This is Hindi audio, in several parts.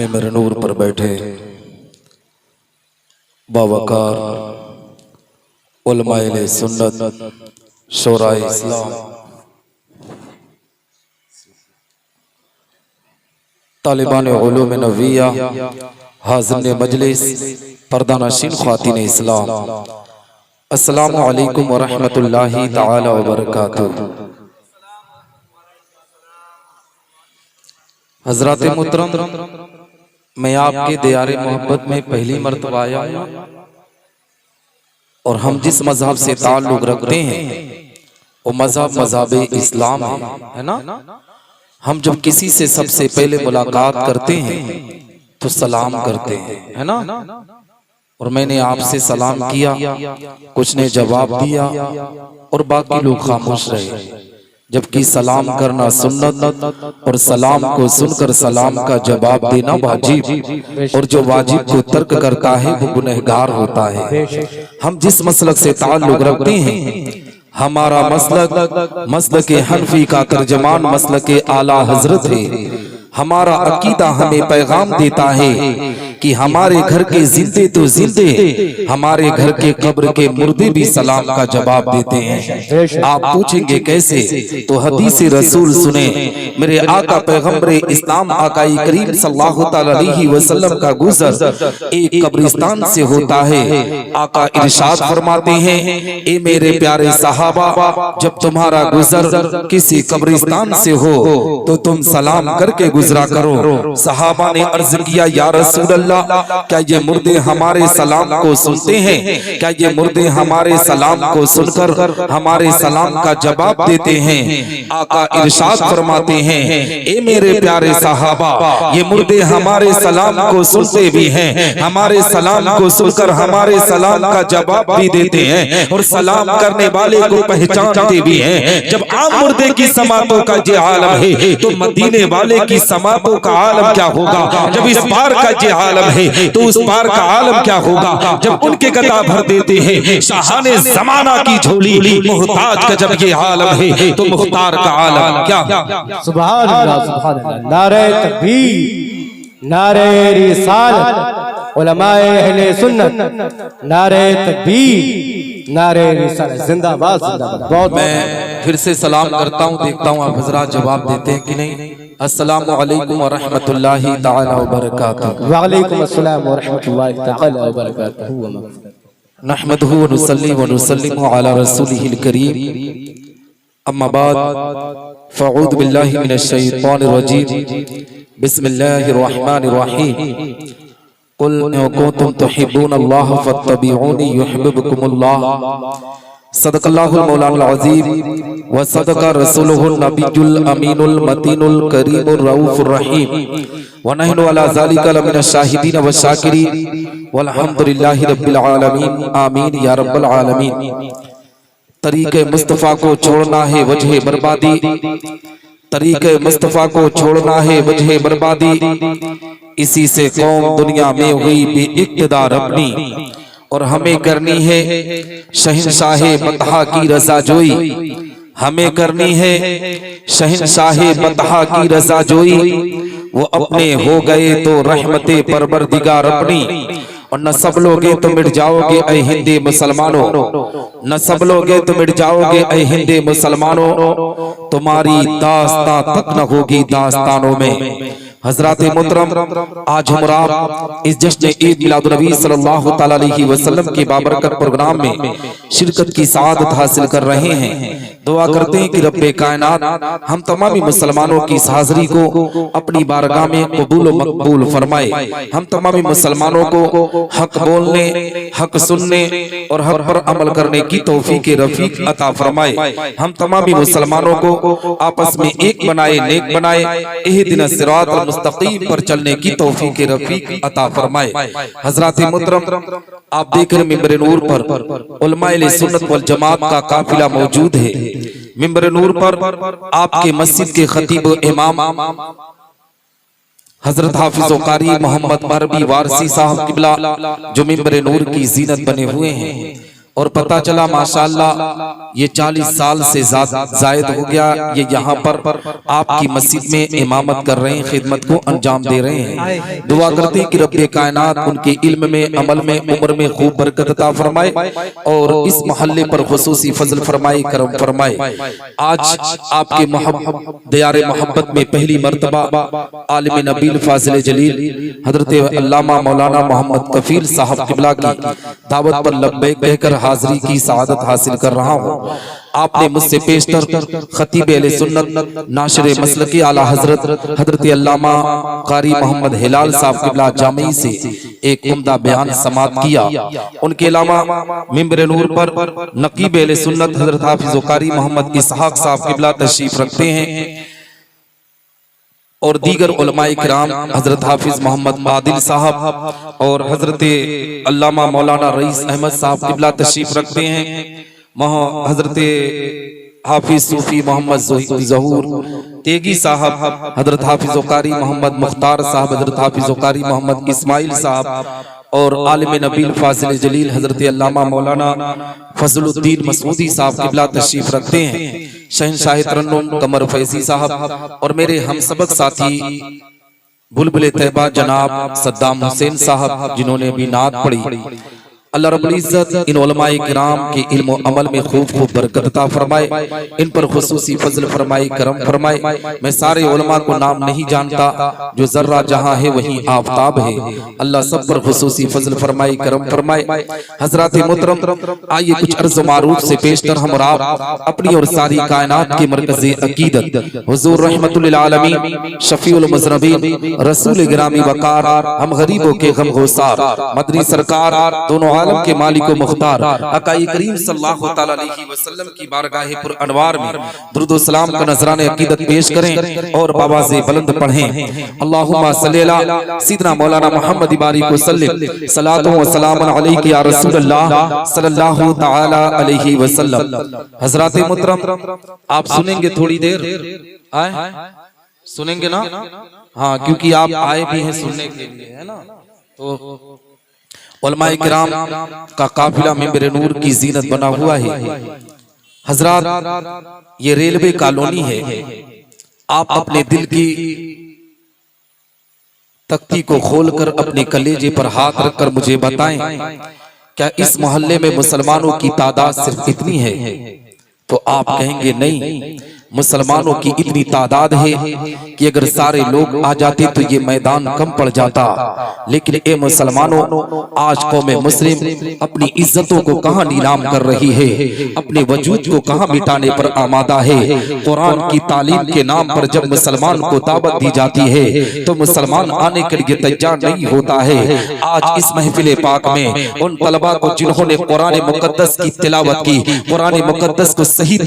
मेरे नूर पर बैठे बावकार उलमाए सुन्नत शोराए इस्लाम तालिबान उलूम नबविया हाज़िर मजलिस पर्दानशीन ख़वातीन इस्लाम, अस्सलामु अलैकुम व रहमतुल्लाहि तआला व बरकातुहू। हज़रात मुहतरम, मैं आपके दियारे मोहब्बत में पहली मर्तबा आया हूं और हम जिस मजहब से ताल्लुक रखते हैं वो मजहब मजहब इस्लाम है ना। हम जब किसी से सबसे पहले मुलाकात करते हैं तो सलाम करते हैं, है ना। और मैंने आपसे सलाम किया, कुछ ने जवाब दिया और बाकी लोग खामोश रहे, जबकि सलाम करना सुन्नत और सलाम को सुनकर सलाम का जवाब देना वाजिब, और जो वाजिब को तर्क करता है वो गुनहगार होता है। हम जिस मसलक से ताल्लुक रखते हैं, हमारा मसलक हनफी का तर्जमान मसलक आला हजरत है। हमारा अकीदा हमें पैगाम देता है कि हमारे घर के जिंदे तो जिंदे, हमारे घर के कब्र के मुर्दे भी सलाम का जवाब देते हैं। आप पूछेंगे कैसे, तो हदीस रसूल सुने। मेरे आका पैगंबर इस्लाम आकाई करीम सल्लल्लाहु अलैहि वसल्लम का गुजर एक कब्रिस्तान से होता है। आका इरशाद फरमाते हैं, ए मेरे प्यारे सहाबा, जब तुम्हारा गुजर किसी कब्रिस्तान से हो तो तुम सलाम करके गुजरा करो। सहाबा ने अर्ज किया, या रसूल अल्लाह, क्या ये मुर्दे हमारे सलाम को सुनते हैं? क्या ये मुर्दे हमारे सलाम को सुनकर हमारे सलाम का जवाब देते हैं? आका इरशाद फरमाते हैं, ए मेरे प्यारे सहाबा, ये मुर्दे हमारे सलाम को सुनते भी हैं, हमारे सलाम को सुनकर हमारे सलाम का जवाब भी देते हैं और सलाम करने वाले को पहचानते भी हैं। जब आम मुर्दे की समातों का ये आलम है तो मदीने वाले की समातों का आलम क्या होगा? जब इस पार का ये आलम है तो उस पार का आलम क्या होगा? जब उनके गदा भर देते हैं शाहाने ज़माना की झोली, मुहताज का जब ये आलम है तो मुख्तार का आलम क्या? सुभान अल्लाह, सुभान अल्लाह। नारे तकबीर, नारे रिसालत, उलमाए अहले सुन्नत, नारे तकबीर, नारे रिसालत, जिंदाबाद जिंदाबाद। बहुत मैं फिर से सलाम करता हूँ, देखता हूँ आप हजरात जवाब देते हैं कि नहीं। अस्सलामु अलैकुम व रहमतुल्लाहि तआला व बरकातुहू। व अलैकुम अस्सलाम व रहमतुल्लाहि तआला व बरकातुहू। नहमदुहु व नुसल्ली व नुसल्लिमु अला रसूलिहिल करीम, अम्मा बाद, फ़अऊज़ु बिल्लाहि मिनश शैतानिर रजीम, बिस्मिल्लाहिर रहमानिर रहीम। कुल इन कुंतुम तुहिब्बूनल्लाह फत्तबिऊनी युहिब्बुकुमुल्लाह। सदक़ल्लाहुल मौलानुल अज़ीम व सदक़ा रसूलुहुन नबियुल अमीनुल मतीनुल करीमुर रऊफुर रहीम व नहनु अला ज़ालिका लमिनश शाहिदीन व शाकिरीन वल्हम्दुलिल्लाहि रब्बिल आलमीन, आमीन या रब्बल आलमीन। तरीक़े मुस्तफ़ा को छोड़ना है वजह बर्बादी, तरीक़े मुस्तफ़ा को छोड़ना है वजह बर्बादी, इसी से कौम दुनिया में हुई बेइक़्तिदार अपनी, और हमें करनी है शहंशाहे मतहा की रज़ा जोई, हमें करनी है शहंशाहे मतहा की रज़ा जोई। वो अपने हो गए तो रहमते परवरदिगार अपनी, और न सब लोगे तो मिट जाओगे ऐ हिंदी मुसलमानों, न सब लोगे तो मिट जाओगे ऐ हिंदी मुसलमानों, तुम्हारी दास्तां तक न होगी दास्तानों में। हजरात मोहतरम, आज हम आप इस जश्न ईद मिलादुन नबी सल्लल्लाहु तआला अलैहि वसल्लम के बाबरकत प्रोग्राम में शिरकत की सआदत हासिल कर रहे हैं। दुआ करते हैं कि रब्बे कायनात हम तमामी मुसलमानों की इस हाजिरी को अपनी बारगाह में कबूल व मकबूल फरमाए। हम तमामी मुसलमानों को हक बोलने, हक सुनने और हक पर अमल करने की तौफीक रफीक अता फरमाए। हम तमामी मुसलमानों को आपस में एक बनाए, नेक बनाए, इहदिना सिरातल मुस्तकीम पर चलने की तौफीक रफीक अता फरमाए। हजरात मोहतरम, आप देख रहे मिंबर नूर पर उलमाए सुन्नत वल जमात का काफिला मौजूद है। मिंबर नूर पर आपके मस्जिद के खतीब इमाम हजरत हाफिज कारी मोहम्मद मरबी वारसी साहब किबला जो मिंबर नूर की जीनत बने हुए हैं, और पता चला माशाअल्लाह ये 40 साल से जायद हो गया, ये यहाँ पर आपकी मस्जिद में इमामत कर रहे हैं, खिदमत को अंजाम दे रहे हैं। दुआ करते हैं कि रब्बे कायनात उनके इल्म में, अमल में, उम्र में खूब बरकत अता फरमाए और इस मोहल्ले पर खुसूसी फजल फरमाए, करम फरमाए। आज आपके दियारे मोहब्बत में पहली मर्तबा आलिम नबील फाजिल जलील हजरत अल्लामा मौलाना मोहम्मद कफील साहब किबला की दावत पर लब्बैक कहकर हाजिरी की सआदत हासिल कर रहा हूँ। आपने मुझसे पेशतर खतीब अहले सुन्नत नाशिर मसलकी आला हजरत अल्लामा कारी मोहम्मद हिलाल साहब किबला जामी से एक उम्दा बयान समाअत किया। उनके अलावा मिंबर नूर पर नकीब अहले सुन्नत हजरत हाफिज कारी मोहम्मद इसहाक साहब किबला तशरीफ रखते हैं और दीगर उलमाए किराम हजरत हाफिज मोहम्मद आदिल साहब और हजरत अल्लामा मौलाना रईस अहमद साहब किबला तशरीफ रखते हैं। हजरत हाफिज सूफी मोहम्मद जहूर तेगी साहब, हजरत हाफिज कारी मोहम्मद मुख्तार साहब, हजरत हाफिज कारी मोहम्मद इस्माइल साहब और आलिम नबील फाजिल जलील हजरत अल्लामा मौलाना फजलुद्दीन मसूदी साहब किबला तशरीफ रखते हैं। शहंशाह तरन्नुम कमर फैजी साहब और मेरे हम सबक साथी बुलबुल तैयबा जनाब सद्दाम हुसैन साहब जिन्होंने भी नात पढ़ी। अल्लाह रब्बुल इज्जत इन उलमाए किराम के इल्म अमल में खूब खूब बरकत अता फरमाए, इन पर खुसूसी फजल फरमाए, करम फरमाए। मैं सारे उलमा को नाम नहीं जानता, जो जर्रा जहां है वहीं आफताब है। अल्लाह सब पर खुसूसी फजल फरमाए, करम फरमाए। हजरात मोहतरम, आइए कुछ अर्ज़ मारूफ से पेशतर हम और आप अपनी और सारी कायनात के मरकज़े अकीदत हुजूर रहमतुल लिल आलमीन शफीउल मुज़नबीन रसूल गिरामी वकार हम गरीबों के गमगोसार मदनी सरकार दोनों आलम के मालिक व मुख्तार अकाई करीम सल्लल्लाहु तआला अलैहि वसल्लम की बारगाह पुर अनवार में दुरूद व सलाम का नजराने अकीदत पेश करें और आवाज़े बुलंद पढ़ें। अल्लाहुम्मा सल्ली अला सय्यिदना मौलाना मुहम्मद बारिक वसल्लम सलातो व सलाम अलैका या रसूलल्लाह सल्लल्लाहु तआला अलैहि वसल्लम। हजरात मोहतरम, आप सुनेंगे थोड़ी देर, आए सुनेंगे ना? हाँ, क्योंकि आप आए भी हैं सुनने के लिए, है ना? तो उलमाए किराम का काफिला मिंबर नूर की जीनत बना हुआ है। हजरात, ये रेलवे कॉलोनी है। आप अपने दिल की तख्ती को खोलकर अपने कलेजे पर हाथ रखकर मुझे बताएं, क्या इस मोहल्ले में मुसलमानों की तादाद सिर्फ इतनी है? तो आप कहेंगे नहीं, मुसलमानों की इतनी तादाद है कि अगर सारे लोग आ जाते तो ये मैदान कम पड़ जाता। लेकिन ए मुसलमानों, आज कौम मुस्लिम अपनी इज्जतों को कहां नीलाम कर रही है, अपने वजूद को कहां मिटाने पर आमादा है। कुरान की तालीम के नाम पर जब मुसलमान को दावत दी जाती है तो मुसलमान आने के लिए तैयार नहीं होता है। आज इस महफिल पाक में उन तलबा को जिन्होंने कुरान मुकद्दस की तिलावत की, कुरान मुकद्दस को सही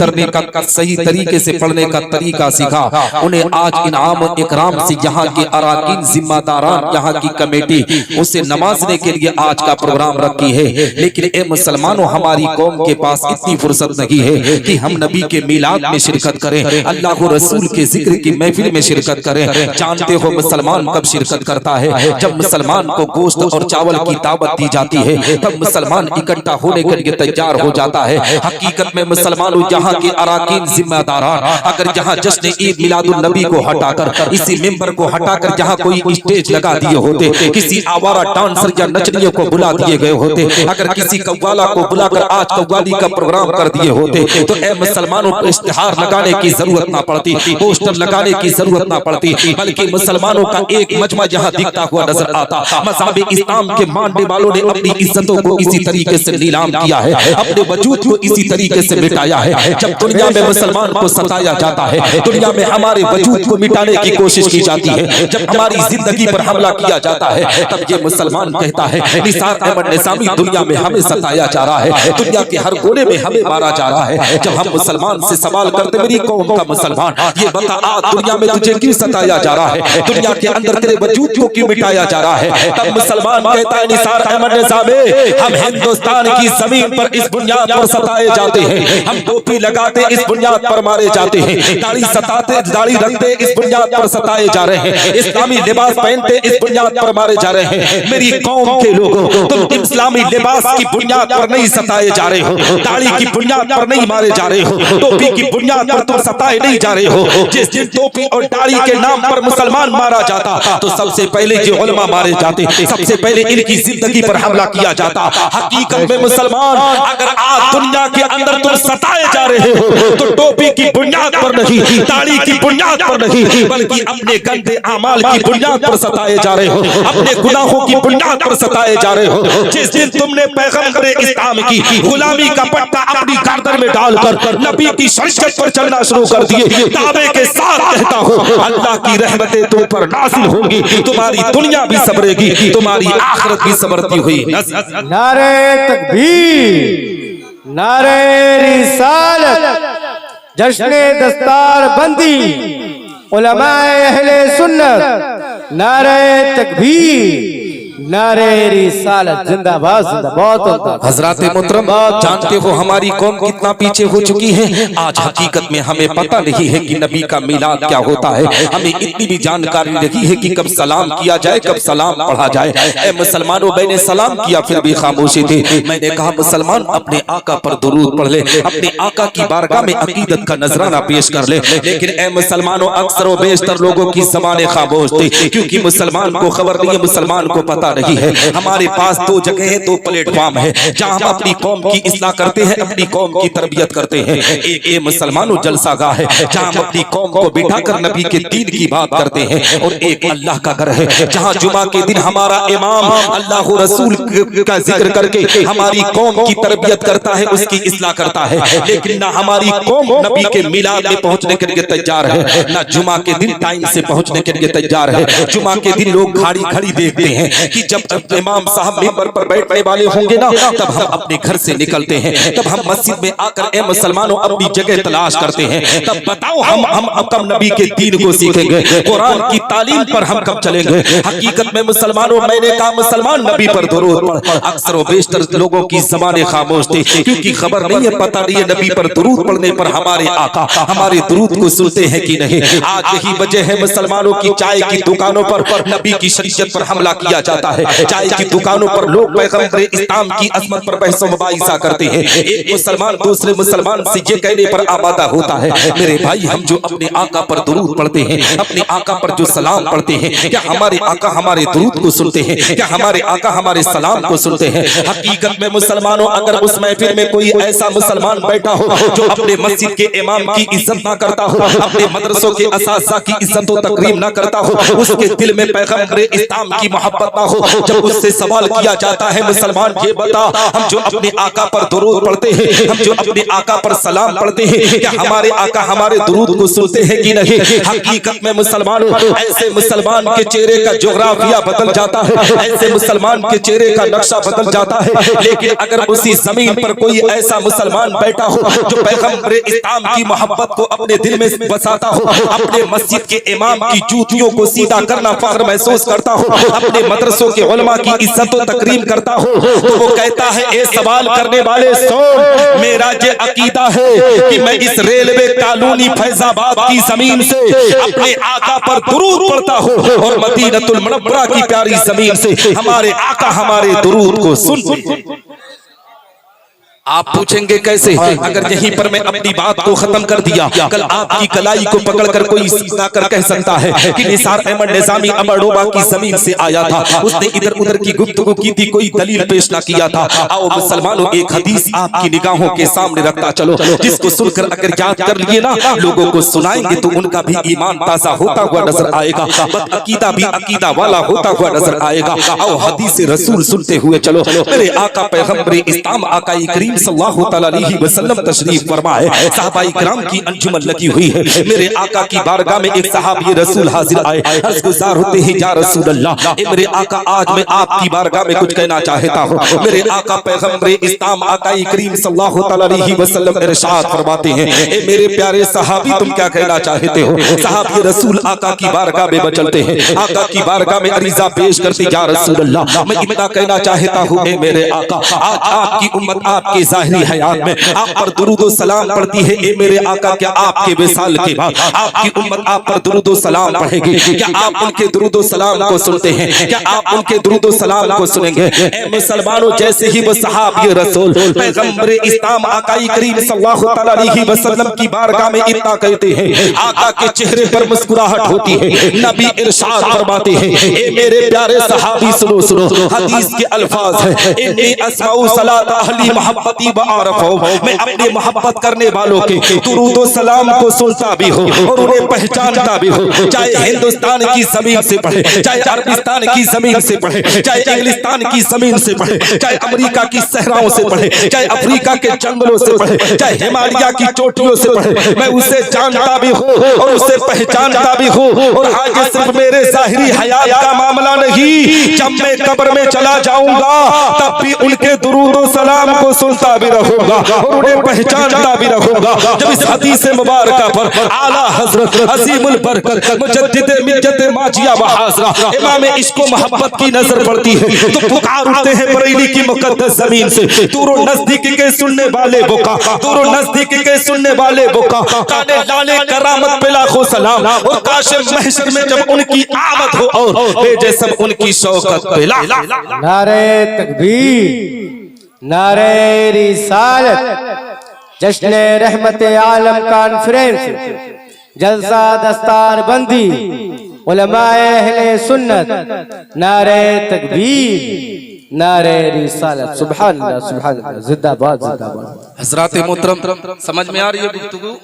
तरीके से पढ़ने का तरीका सीखा, उन्हें आज इनाम इकराम से यहाँ के अराकीन जिम्मेदारान, यहाँ की कमेटी उसे नवाजने के लिए आज का प्रोग्राम रखी है। लेकिन ए मुसलमानों, हमारी कौम के पास इतनी फुर्सत नहीं है कि हम नबी के मिलाद में शिरकत करें, अल्लाह रसूल के जिक्र की महफिल में शिरकत करें। जानते हो मुसलमान कब शिरकत करता है? जब मुसलमान को गोश्त और चावल की दावत दी जाती है तब मुसलमान इकट्ठा होने के लिए तैयार हो जाता है। हकीकत में मुसलमानों, यहाँ के अराकीन जिम्मेदारान अगर जहां जश्न ईद मिलादुल नबी को हटाकर, इसी मिंबर को हटाकर जहां कोई स्टेज लगा दिए होते, किसी आवारा डांसर या नचनियों को बुला दिए गए होते, अगर किसी कव्वाला को बुलाकर आज कव्वाली का प्रोग्राम कर दिए होते, तो ए मुसलमानों को इश्तिहार लगाने की जरूरत ना पड़ती, पोस्टर लगाने की जरूरत ना पड़ती, बल्कि मुसलमानों का एक मजमा जहां दिखता हुआ नजर आता। मज़हब इस्लाम के मानने वालों ने अपनी इज्जतों को इसी तरीके से नीलाम किया है, अपने वजूद को इसी तरीके से मिटाया है। जब दुनिया में मुसलमान को सताया जाता है, दुनिया में हमारे वजूद को मिटाने की कोशिश की जाती है, जब हमारी जिंदगी पर हमला किया जाता है, तब ये मुसलमान कहता है निसार अहमद निज़ामी दुनिया में हमें सताया जा रहा है, दुनिया के हर कोने में हमें मारा जा रहा है। जब हम मुसलमान से सवाल करते, मेरी कौम का मुसलमान, ये बता आज दुनिया में तुझे क्यों सताया जा रहा है, दुनिया के अंदर तेरे वजूद को क्यों मिटाया जा रहा है? तब मुसलमान कहता है निसार अहमद निज़ामी, हम हिंदुस्तान की जमीन पर इस बुनियाद पर सताए जाते हैं, हम टोपी लगाते इस बुनियाद पर मारे जाते हैं, दाढ़ी सताते दाढ़ी रखते इस बुनियाद पर सताए जा रहे हैं, इस्लामी लिबास पहनते इस बुनियाद पर मारे जा रहे हैं। मेरी कौम के लोगों, तुम इस्लामी लिबास की बुनियाद पर नहीं सताए जा रहे हो, दाढ़ी की बुनियाद पर नहीं मारे जा रहे हो, टोपी की बुनियाद पर तुम सताए नहीं जा रहे हो। जिस दिन टोपी और दाढ़ी के नाम पर मुसलमान मारा जाता तो सबसे पहले जो उलमा मारे जाते, सबसे पहले इनकी जिंदगी पर हमला किया जाता। हकीकत में मुसलमान, अगर आज दुनिया के अंदर तुम सताए जा रहे हो तो टोपी की बुनियाद पर नहीं, दाढ़ी की बुनियाद पर नहीं, बल्कि अपने गंदे अमाल की बुनियाद पर सताए जा रहे हो, अपने गुनाहों की बुनियाद पर सताए जा रहे हो। जिस दिन तुमने पैगंबर इस्लाम की गुलामी का पट्टा अपनी गर्दन में डालकर नबी की शरीयत पर चलना शुरू कर दिए, दावे के साथ कहता हूं अल्लाह की रहमतें तुम पर नाज़िल होंगी, तुम्हारी दुनिया भी सबरेगी, तुम्हारी आखिरत भी सबरती हुई। नारे तकबीर, नारे रिसालत, जश्ने दस्तार बंदी, उलमाए अहले सुन्नत, नारे तकबीर, नारे रिसालत, जिंदाबाद जिंदाबाद। हजरात मोहतरम, जानते हो हमारी कौम कितना पीछे हो चुकी है। आज हकीकत में हमें पता नहीं है कि नबी का मिलाद क्या होता है, हमें इतनी भी जानकारी नहीं है कि कब सलाम किया जाए, कब सलाम पढ़ा जाए। ऐ मुसलमानों, मैंने सलाम किया फिर भी खामोशी थे। मैंने कहा मुसलमान अपने आका पर दुरूद पढ़ ले, अपने आका की बारगाह में अकीदत का नजराना पेश कर ले। लेकिन ऐ मुसलमानों, अक्सर व बेशतर लोगों की ज़बानें खामोश थी, क्योंकि मुसलमान को खबर नहीं है, मुसलमान को पता नहीं है। हमारे पास दो जगह है, दो प्लेटफॉर्म है जहां हम अपनी कौम की इस्लाह करते हैं, अपनी कौम की तरबियत करते हैं। एक मुसलमानों जलसागाह है जहां हम अपनी कौम को बिठाकर नबी के दीन की बात करते हैं, और एक अल्लाह का घर है जहां जुमा के दिन हमारा इमाम अल्लाह रसूल का जिक्र करके हमारी कौम की तरबियत करता है, उसकी इस्लाह करता है। लेकिन ना हमारी कौम नबी के मिलाद में पहुंचने के लिए तैयार है, ना जुमा के दिन टाइम से पहुंचने के लिए तैयार है। जुमा के दिन लोग घड़ी घड़ी देखते हैं कि जब इमाम साहब मिंबर पर बैठने वाले होंगे ना, तब हम अपने घर से निकलते हैं, तब हम मस्जिद में आकर ए मुसलमानों अपनी जगह तलाश करते हैं। तब बताओ हम कब नबी के दीन को सीखेंगे, कुरान की तालीम पर हम कब चलेंगे। हकीकत में मुसलमानों, मैंने कहा मुसलमान नबी पर दुरूद पढ़। अक्सर व बेशतर लोगों की ज़बानें खामोश थी, क्योंकि खबर नहीं है, पता नहीं है नबी पर दुरूद पढ़ने पर हमारे आका हमारे दुरूद को सुनते हैं कि नहीं। आज यही वजह है मुसलमानों की चाय की दुकानों पर नबी की शरीयत पर हमला किया जाता है। चाय की दुकानों पर लोग पैगंबर इस्लाम की अज़मत पर बहस मुबाहिसा करते हैं। एक मुसलमान दूसरे मुसलमान से ये कहने पर आमादा होता है, मेरे भाई हम जो अपने आका पर दुरूद पढ़ते हैं, अपने आका पर जो सलाम पढ़ते हैं, क्या हमारे आका हमारे दुरूद को सुनते हैं? क्या हमारे आका हमारे सलाम को सुनते हैं? हकीकत में मुसलमानों, अगर उस महफिल में कोई ऐसा मुसलमान बैठा हो जो अपने मस्जिद के इमाम की इज्जत ना करता हो, अपने मदरसों के असातिज़ा की इज्जत व तकरीम ना करता हो, उसके दिल में पैगंबर इस्लाम की मोहब्बत ना हो, जब उससे सवाल किया जाता है मुसलमान ये बता, हम जो अपने आका पर दुरूद पढ़ते हैं, हम जो अपने आका पर सलाम पढ़ते हैं, क्या हमारे आका हमारे दुरूद को सुनते हैं कि नहीं? हकीकत में मुसलमानों, ऐसे मुसलमान के चेहरे का जोग्राफिया बदल जाता है, ऐसे मुसलमान के चेहरे का नक्शा बदल जाता है। लेकिन अगर उसी जमीन पर कोई ऐसा मुसलमान बैठा हो जो पैगंबर इस्लाम की मोहब्बत को अपने दिल में बसाता हो, अपने मस्जिद के इमाम की जूतियों को सीधा करना फख्र महसूस करता हो, अपने मदरसों के उलमा की इज्जत व तकरीम करता हो, तो वो कहता है ए सवाल करने वाले सुन, मेरा ये अकीदा है कि मैं इस रेलवे कॉलोनी फैजाबाद की जमीन से अपने आका पर दुरूद पढ़ता हूँ, और मदीनतुल मुनव्वरा की प्यारी जमीन से हमारे आका हमारे दुरूद को सुन। आप पूछेंगे कैसे? अगर यहीं पर मैं अपनी बात को खत्म कर दिया, कल आपकी कलाई को पकड़कर कोई ना कर कह सकता है कि निसार अहमद निजामी अमरोबा की जमीन से आया था, उसने इधर उधर की गुफ्तगू की थी, कोई दलील पेश ना किया था। आओ मुसलमानों, एक हदीस आपकी निगाहों के सामने रखता चलो, जिसको सुनकर अगर याद कर लिए ना, लोगों को सुनाएंगे तो उनका भी ईमान ताजा होता हुआ नजर आएगा, बद अकीदा भी अकीदा वाला होता हुआ नजर आएगा। आओ हदीस रसूल सुनते हुए चलो। मेरे आका पैगंबर इस्लाम आका करीम सल्लल्लाहु अलैहि वसल्लम तशरीफ फरमाए, सहाबाई किराम की अंजुमन लगी हुई है। मेरे आका की बारगाह में एक सहाबी रसूल हाजिर आए, अर्ज़ गुज़ार होते ही या रसूल अल्लाह, मेरे आका आज मैं आपकी बारगाह में कुछ कहना चाहता हूँ। मेरे आका पैगंबर इस्लाम आका करीम सल्लल्लाहु अलैहि वसल्लम इरशाद फरमाते हैं, ए मेरे प्यारे सहाबी तुम क्या कहना चाहते हो? सहाबी रसूल आका की बारगाह में बचलते हैं, आका की बारगाह में अरीज़ा पेश करते, या रसूल अल्लाह मैं इतना कहना चाहता हूँ, ए मेरे आका आज आपकी उम्मत आपके अपने ज़ाहिरी हयात में आप पर दुरूद सलाम पढ़ती है। ए मेरे आका, क्या आपके विसाल के बाद आपकी उम्मत आप पर दुरूद सलाम पढ़ेगी? क्या आप उनके दुरूद सलाम को सुनते हैं? क्या आप उनके दुरूद सलाम को सुनेंगे? ए मुसलमानों, जैसे ही वो सहाबी रसूल पैगंबर इस्लाम आकाई करीम सल्लल्लाहु अलैहि वसल्लम की बारगाह में इतना कहते हैं, आका के चेहरे पर मुस्कुराहट होती है। नबी इरशाद फरमाते हैं, ए मेरे प्यारे सहाबी सुनो सुनो, हदीस के अल्फाज हैं, इन्नी अस्माउ सलात अहली मोहब्बती व आरफो, मैं अपने मोहब्बत करने वालों के दुरूद व सलाम को सुनता भी हूँ और उन्हें पहचानता भी हूँ। चाहे हिंदुस्तान की जमीन से पढ़े, चाहे अरबिस्तान की जमीन से पढ़े, चाहे इंग्लिस्तान की जमीन से पढ़े, चाहे अमेरिका की सहराओं से पढ़े, चाहे अफ्रीका के जंगलों से पढ़े, चाहे हिमालय की चोटियों से पढ़े, मैं उसे जानता भी हूँ और उसे पहचानता भी हूँ। और आगे सिर्फ मेरे ज़ाहिरी हयात का मामला नहीं, जब मैं कब्र में चला जाऊंगा तब भी उनके दुरूद और सलाम को सुनता भी रहूंगा और उन्हें पहचानता भी रहूंगा। जब इस हदीस मुबारका पर आला हजरत अजीमुल बरकत मुजद्दिद मिल्लत माजिया व हाज़रा इमाम इश्क व मोहब्बत की नजर पड़ती है तो पुकार उठते हैं बरेली की मुकद्दस जमीन से, दूर नजदीक के सुनने वाले बुका, दूर नजदीक के सुनने वाले बुका, ताने लाने करामत पे लाखों सलाम। और काश महशर में जब उनकी आमद हो और भेजे सब उनकी शौकत पे ला। नारे तकबीर, नारे रिसालत, जश्न रहमत आलम कॉन्फ्रेंस, जलसा दस्तार बंदी, उलमाए अहले सुन्नत, नारे तकबीर, नारे रिसालत, सुभान अल्लाह, सुभान अल्लाह, जिंदाबाद जिंदाबाद। हजरात मोहतरम, समझ में आ रही है गुफ्तगू?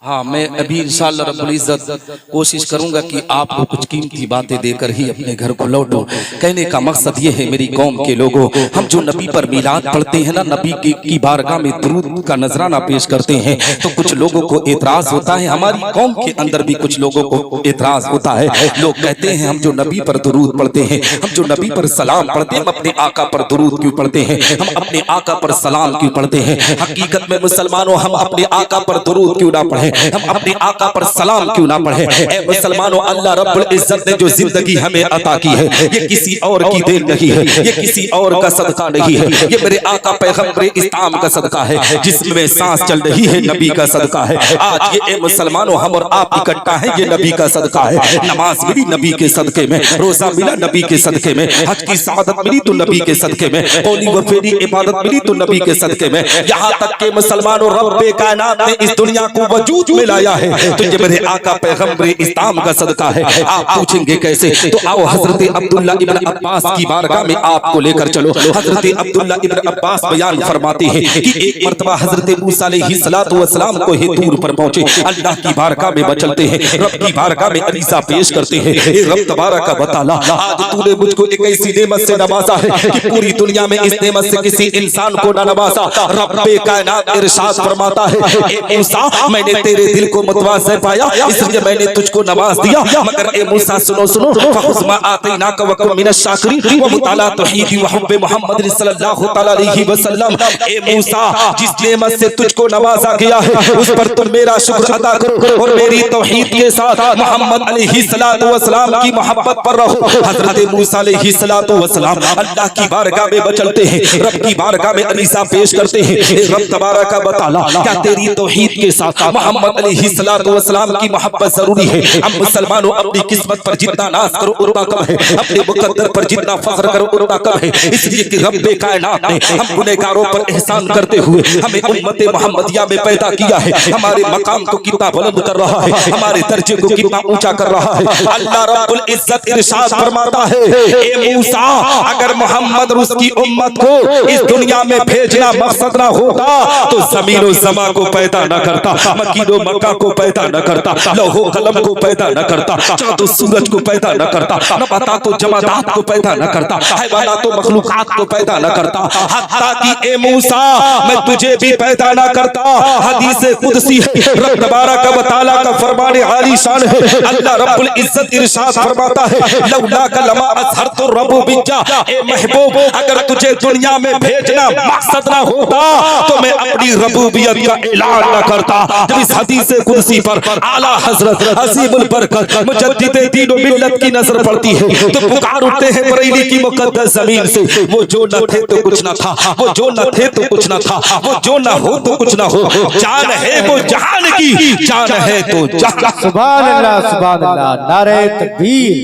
हाँ, मैं अभी इंशाअल्लाह रब्बुल इज्जत कोशिश करूंगा कि आपको कुछ कीमती बातें देकर ही अपने घर को लौटूं। कहने का मकसद ये है मेरी कौम के लोगों, हम जो नबी पर मिलाद पढ़ते हैं ना, नबी की बारगाह में दुरूद का नजराना पेश करते हैं, तो कुछ लोगों को एतराज होता है। हमारी कौम के अंदर भी कुछ लोगों को एतराज होता है। लोग कहते हैं हम जो नबी पर दुरूद पढ़ते हैं, हम जो नबी पर सलाम पढ़ते हैं, हम अपने आका पर दुरूद क्यों पढ़ते हैं, हम अपने आका पर सलाम क्यों पढ़ते हैं? हकीकत में मुसलमानों, हम अपने आका पर दुरूद क्यों ना पढ़े, हम अपने आका पर सलाम क्यों ना पढ़े? ए मुसलमानों, अल्लाह रब्बुल इज्जत ने जो जिंदगी हमें अता की है, ये किसी और की देन नहीं है, ये किसी और का सदका नहीं है, ये मेरे आका पैगंबर इस्लाम का सदका है। जिसमें सांस चल रही है नबी का सदका है। आज ये ए मुसलमानों, हम और आप इकट्ठा हैं, ये नबी का सदका है। नमाज मिली नबी के सदके में, रोजा मिला नबी के सदके में, हज की सआदत मिली तो नबी के सदके में, कौली व फेरी इबादत मिली तो नबी के सदके में। यहाँ तक के मुसलमानों, रब्बे कायनात ने इस दुनिया को वजूद में लाया है तो ये मेरे आका पैगंबर इस्लाम का सदका है। आप पूछेंगे कैसे? तो आओ हजरत अब्दुल्ला इब्न अब्बास की बारगाह में आपको लेकर चलो। हजरत अब्दुल्ला इब्न अब्बास बयान फरमाते हैं कि एक मर्तबा हजरत मूसा अलैहिस्सलातु वस्सलाम को हितूर पर पहुंचे, अल्लाह की बारगाह में बचलते हैं, रब की बारगाह में अरीज़ा पेश करते हैं। ए रब तबारक व तआला, आज तूने मुझको एक ऐसी नेमत से नवाजा है कि पूरी दुनिया में इस नेमत से किसी इंसान को न नवाजा। रब्बे कायनात इरशाद फरमाता है, ए मूसा, मैंने तेरे दिल को मुतवाज़िर पाया इसलिए मैंने तुझको नवाज दिया। मगर ए मूसा सुनो सुनो, फखुज़ मा आतैनाका व कुन मिनश शाकिरीन व मुताला तौहीद व हुब्ब मोहम्मद सल्लल्लाहु अलैहि वसल्लम। ए मूसा, जिस नेमत से तुझको नवाजा गया है उस पर तुम मेरा शुक्र अदा करो और मेरी तौहीद के साथ मोहम्मद अलैहिस्सलातु वस्सलाम की मोहब्बत पर रहो। हजरत मूसा अलैहिस्सलातु वस्सलाम अल्लाह की बारगाह में बचलते हैं, रब की बारगाह में अरीज़ा पेश करते हैं। ए रब तबारक व तआला, क्या तेरी तौहीद के साथ मोहम्मद अलैहिस्सलातु वस्सलाम की मोहब्बत जरूरी है? हम मुसलमानों अपनी किस्मत पर जितना नाज करो उतना कम है, अपने मुकद्दर पर जितना फख्र करो उतना कम है। इसलिए कि रब्बे कायनात ने हम गुनहगारों पर एहसान करते हुए हमें उम्मते मोहम्मदिया में पैदा किया है। हमारे मकाम को कितना बुलंद कर रहा है, हमारे दर्जे को कितना ऊंचा कर रहा है। अल्लाह रब्बुल इज्जत इरशाद फरमाता है, ए मूसा, अगर मोहम्मद और उसकी उम्मत को इस दुनिया में भेजना मकसद ना होता तो ज़मीन और ज़मा को पैदा न करता, मकीन और मक्का को पैदा न करता, लौहो कलम को पैदा न करता, चाँद और सूरज को पैदा न करता, नबातात तो जमादात को पैदा न करता, हैवानात तो मखलूकात को पैदा न करता, हत्ता कि ए मूसा, मैं तुझे भी पैदा न करता। हदीस कुदसी है, रब तबारक व तआला का फरमान आली शान है। अल्लाह रब्बुल इज्जत इरशाद फरमाता है, लौला कलमा अज़हरतु रब्बु बिजा। ए महबूब, अगर तुझे दुनिया में भेजना मकसद ना होता तो मैं अपनी रबूबियत का ऐलान न करता। जब इस हदीस कुदसी पर आला हजरत अजीमुल बरकत मुजद्दिद दीन व मिल्लत की नजर पड़ती है तो पुकार उठते हैं बरेली की मुकद्दस जमीन से, वो जो न थे तो कुछ न था, वो जो न थे तो कुछ न था, वो जो न हो तो कुछ न हो, जान है वो जहान की, जान है तो जहां। सुभान अल्लाह सुभान अल्लाह। नारे तकबीर,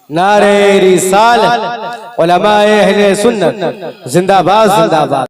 नारे रिसालत, उलमाए अहले सुन्नत जिंदाबाद जिंदाबाद।